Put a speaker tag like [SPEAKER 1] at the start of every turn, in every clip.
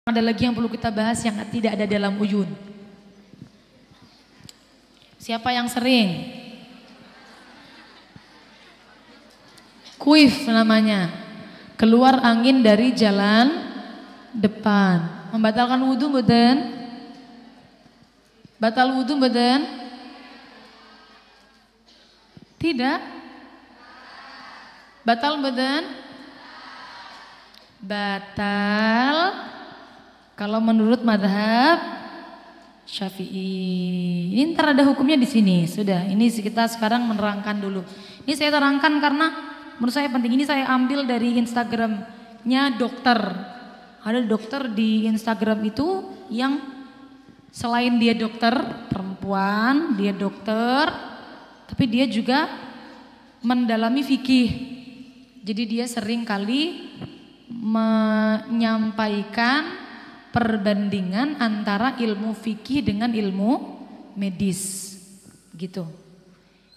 [SPEAKER 1] Ada lagi yang perlu kita bahas yang tidak ada dalam uyun. Siapa yang sering? Kuif namanya. Keluar angin dari jalan depan. Membatalkan wudhu mboten? Batal wudhu mboten? Tidak? Batal mboten? Batal. Kalau menurut madhab Syafi'i, ini ntar ada hukumnya di sini. Sudah, ini kita sekarang menerangkan dulu. Ini saya terangkan karena menurut saya penting. Ini saya ambil dari Instagramnya dokter. Ada dokter di Instagram itu yang selain dia dokter perempuan, dia dokter, tapi dia juga mendalami fikih. Jadi dia sering kali menyampaikan perbandingan antara ilmu fikih dengan ilmu medis gitu.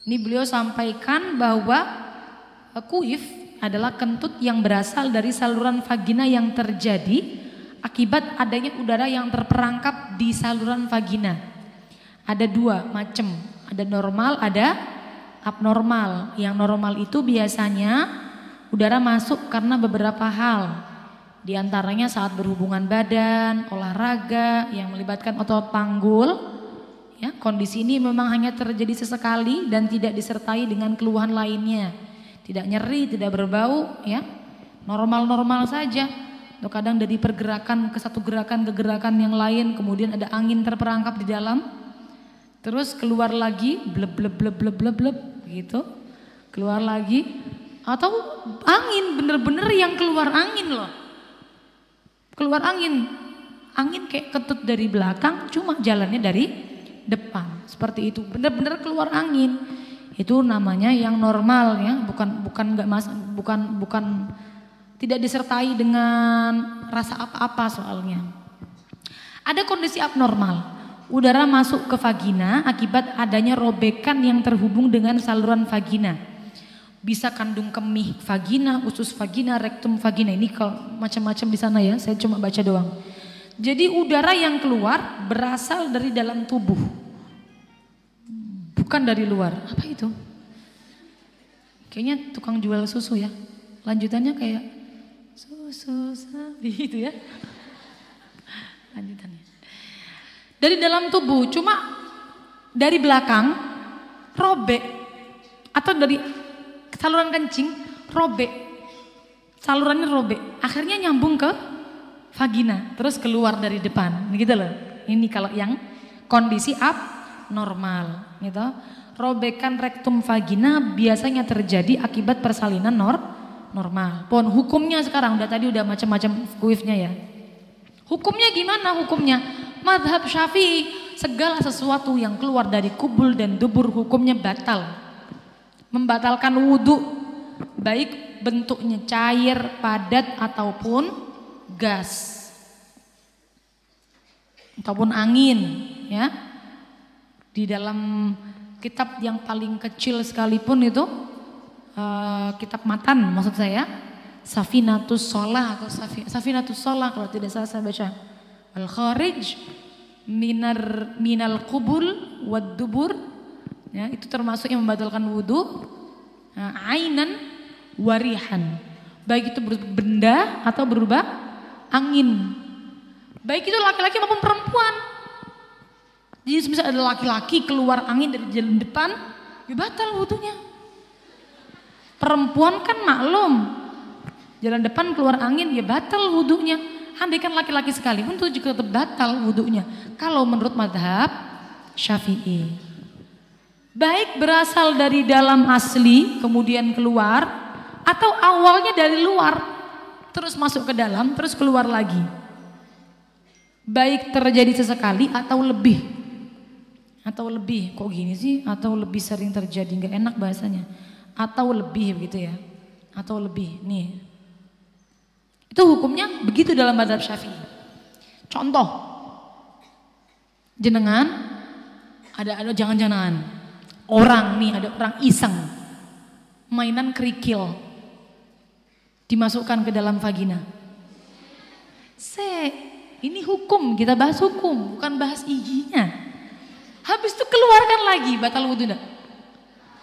[SPEAKER 1] Ini beliau sampaikan bahwa kuif adalah kentut yang berasal dari saluran vagina yang terjadi akibat adanya udara yang terperangkap di saluran vagina. Ada dua macam, ada normal, ada abnormal. Yang normal itu biasanya udara masuk karena beberapa hal. Di antaranya saat berhubungan badan, olahraga yang melibatkan otot panggul. Ya, kondisi ini memang hanya terjadi sesekali dan tidak disertai dengan keluhan lainnya. Tidak nyeri, tidak berbau, ya. Normal-normal saja. Atau kadang dari pergerakan ke satu gerakan ke gerakan yang lain, kemudian ada angin terperangkap di dalam. Terus keluar lagi, bleb bleb bleb bleb bleb bleb gitu. Keluar lagi atau angin bener-bener yang keluar angin loh. Keluar angin kayak ketut dari belakang, cuma jalannya dari depan, seperti itu. Benar-benar keluar angin. Itu namanya yang normal ya, bukan tidak disertai dengan rasa apa-apa soalnya. Ada kondisi abnormal. Udara masuk ke vagina akibat adanya robekan yang terhubung dengan saluran vagina. Bisa kandung kemih vagina, usus vagina, rektum vagina. Ini kalau macam-macam di sana ya, saya cuma baca doang. Jadi udara yang keluar berasal dari dalam tubuh, bukan dari luar. Apa itu? Kayaknya tukang jual susu ya. Lanjutannya kayak susu sapi itu ya. Lanjutannya. Dari dalam tubuh, cuma dari belakang robek atau dari saluran kencing robek, salurannya robek, akhirnya nyambung ke vagina, terus keluar dari depan, gitu loh. Ini kalau yang kondisi abnormal, gitu. Robekan rektum vagina biasanya terjadi akibat persalinan normal. Pun hukumnya sekarang udah macam-macam kuifnya ya. Hukumnya gimana hukumnya? Madhab Syafi'i, segala sesuatu yang keluar dari kubul dan dubur hukumnya batal. Membatalkan wudhu, baik bentuknya cair, padat ataupun gas, ataupun angin. Ya, di dalam kitab yang paling kecil sekalipun itu kitab matan, maksud saya Safinatus Shalah atau Safinatus Shalah kalau tidak salah saya baca. Al kharij minal qubul wad dubur. Ya, itu termasuk yang membatalkan wudhu. Nah, ainan warihan, baik itu berupa benda atau berupa angin, baik itu laki-laki maupun perempuan. Jadi misalnya ada laki-laki keluar angin dari jalan depan, ya batal wudhunya. Perempuan kan maklum, jalan depan keluar angin, ya batal wudhunya. Andaikan laki-laki sekalipun itu juga tetap batal wudhunya. Kalau menurut madhab Syafi'i. Baik berasal dari dalam asli kemudian keluar, atau awalnya dari luar terus masuk ke dalam terus keluar lagi. Baik terjadi sesekali atau lebih. Atau lebih, kok gini sih? Atau lebih sering terjadi, nggak enak bahasanya. Atau lebih begitu ya. Atau lebih, nih. Itu hukumnya begitu dalam mazhab Syafi'i. Contoh, jenengan ada jangan-jangan. Orang nih, ada orang iseng mainan kerikil dimasukkan ke dalam vagina. Ini hukum, kita bahas hukum, bukan bahas ijinya. Habis itu keluarkan lagi, batal wudhu enggak?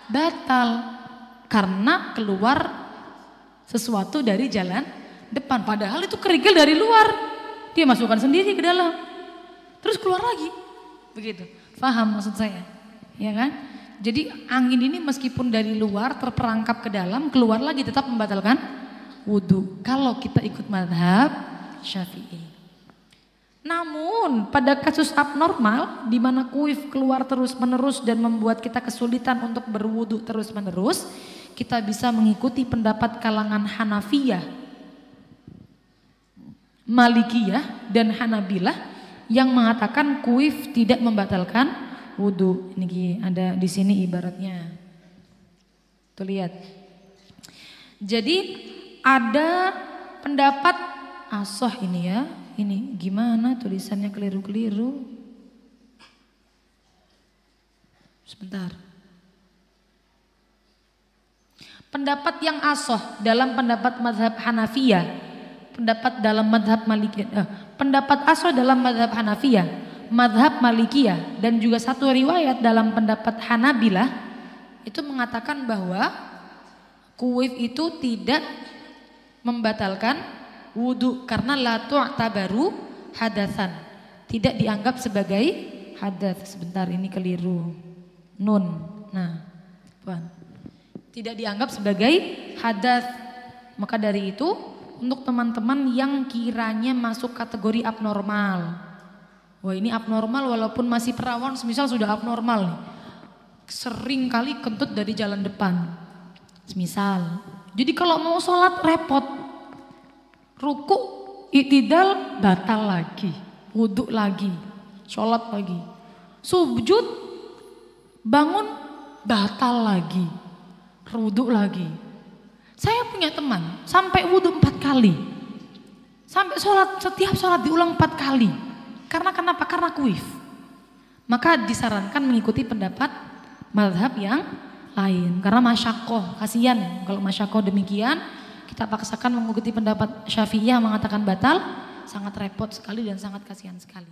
[SPEAKER 1] Batal, karena keluar sesuatu dari jalan depan. Padahal itu kerikil dari luar, dia masukkan sendiri ke dalam, terus keluar lagi. Begitu, paham maksud saya? Ya kan? Jadi angin ini meskipun dari luar terperangkap ke dalam, keluar lagi tetap membatalkan wudhu. Kalau kita ikut mazhab Syafi'i. Namun pada kasus abnormal di mana kuif keluar terus menerus dan membuat kita kesulitan untuk berwudhu terus menerus, kita bisa mengikuti pendapat kalangan Hanafiyah, Malikiyah dan Hanabilah yang mengatakan kuif tidak membatalkan wudhu. Ini ada di sini ibaratnya. Tuh lihat. Jadi ada pendapat asoh ini ya. Ini gimana tulisannya keliru-keliru. Sebentar. Pendapat yang asoh dalam pendapat mazhab Hanafiyah, pendapat dalam mazhab Malikiyah, pendapat asoh dalam mazhab Hanafiyah, mazhab Malikiyah dan juga satu riwayat dalam pendapat Hanabilah itu mengatakan bahwa kuif itu tidak membatalkan wudhu karena la tu'tabaru hadatsan, tidak dianggap sebagai hadas. Sebentar, ini keliru nun. Nah, Tuhan, tidak dianggap sebagai hadas. Maka dari itu untuk teman-teman yang kiranya masuk kategori abnormal, wah ini abnormal walaupun masih perawan, semisal sudah abnormal nih, sering kali kentut dari jalan depan semisal. Jadi kalau mau sholat repot, ruku, i'tidal, batal lagi, wudhu lagi, sholat lagi, sujud, bangun, batal lagi, wudhu lagi. Saya punya teman sampai wudhu 4 kali, sampai sholat, setiap sholat diulang 4 kali. Karena kenapa? Karena kuif. Maka disarankan mengikuti pendapat mazhab yang lain. Karena masyakoh, kasihan kalau masyakoh demikian. Kita paksakan mengikuti pendapat Syafi'iyah mengatakan batal, sangat repot sekali dan sangat kasihan sekali.